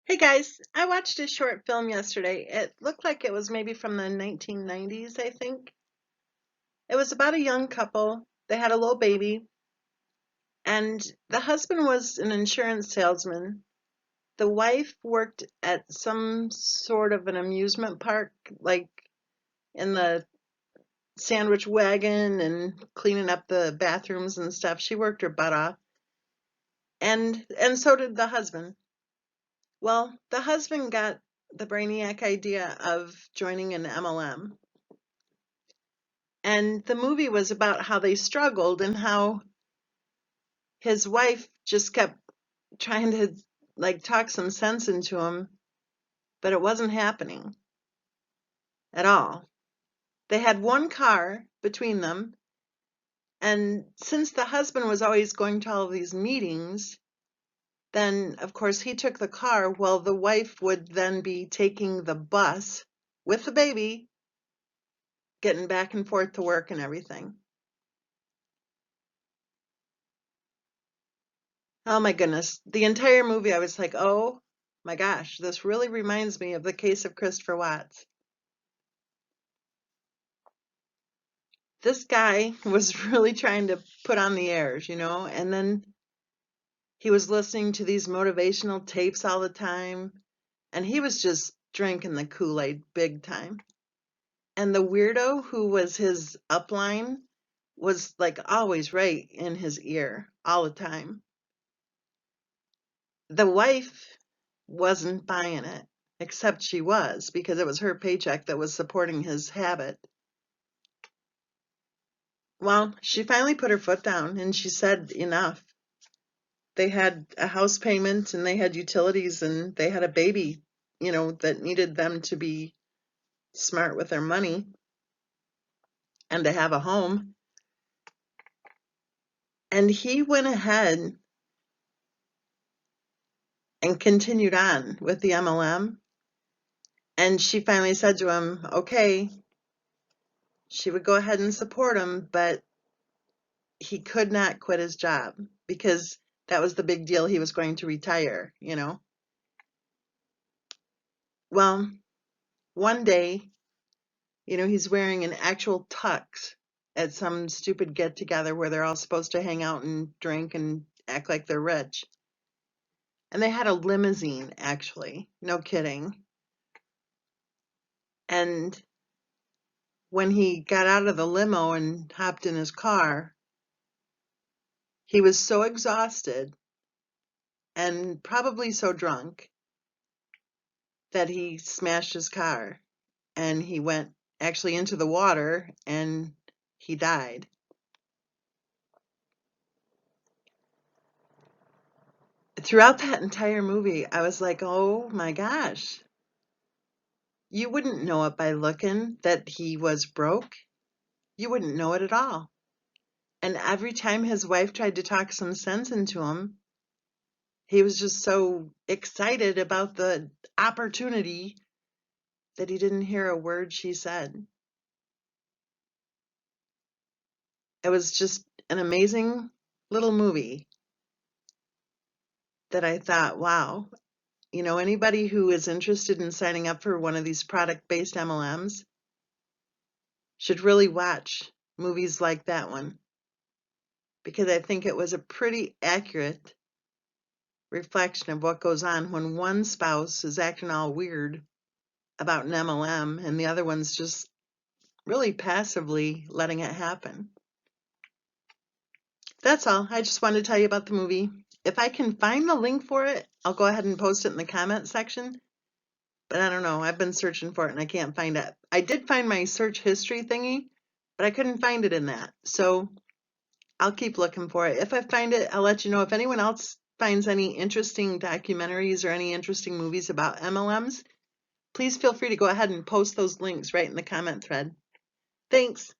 Hey guys, I watched a short film yesterday. It looked like it was maybe from the 1990s, I think. It was about a young couple. They had a little baby, and the husband was an insurance salesman. The wife worked at some sort of an amusement park, like in the sandwich wagon and cleaning up the bathrooms and stuff. She worked her butt off. And so did the husband. Well, the husband got the brainiac idea of joining an MLM. And the movie was about how they struggled and how his wife just kept trying to talk some sense into him, but it wasn't happening at all. They had one car between them, and since the husband was always going to all of these meetings, then of course he took the car while the wife would then be taking the bus with the baby, getting back and forth to work and everything. Oh my goodness. The entire movie, I was like, oh my gosh, this really reminds me of the case of Christopher Watts. This guy was really trying to put on the airs, and then he was listening to these motivational tapes all the time, and he was just drinking the Kool-Aid big time. And the weirdo who was his upline was like always right in his ear all the time. The wife wasn't buying it, except she was, because it was her paycheck that was supporting his habit. Well, she finally put her foot down and she said enough. They had a house payment and they had utilities and they had a baby, that needed them to be smart with their money and to have a home. And he went ahead and continued on with the MLM. And she finally said to him, okay, she would go ahead and support him, but he could not quit his job because that was the big deal. He was going to retire. Well, one day, he's wearing an actual tux at some stupid get together where they're all supposed to hang out and drink and act like they're rich. And they had a limousine, actually. No kidding. And when he got out of the limo and hopped in his car, he was so exhausted and probably so drunk that he smashed his car and he went actually into the water and he died. Throughout that entire movie, I was like, oh my gosh, you wouldn't know it by looking that he was broke. You wouldn't know it at all. And every time his wife tried to talk some sense into him, he was just so excited about the opportunity that he didn't hear a word she said. It was just an amazing little movie that I thought, wow, anybody who is interested in signing up for one of these product-based MLMs should really watch movies like that one because I think it was a pretty accurate reflection of what goes on when one spouse is acting all weird about an MLM and the other one's just really passively letting it happen. That's all. I just wanted to tell you about the movie. If I can find the link for it, I'll go ahead and post it in the comment section. But I don't know. I've been searching for it and I can't find it. I did find my search history thingy, but I couldn't find it in that. So I'll keep looking for it. If I find it, I'll let you know. If anyone else finds any interesting documentaries or any interesting movies about MLMs, please feel free to go ahead and post those links right in the comment thread. Thanks.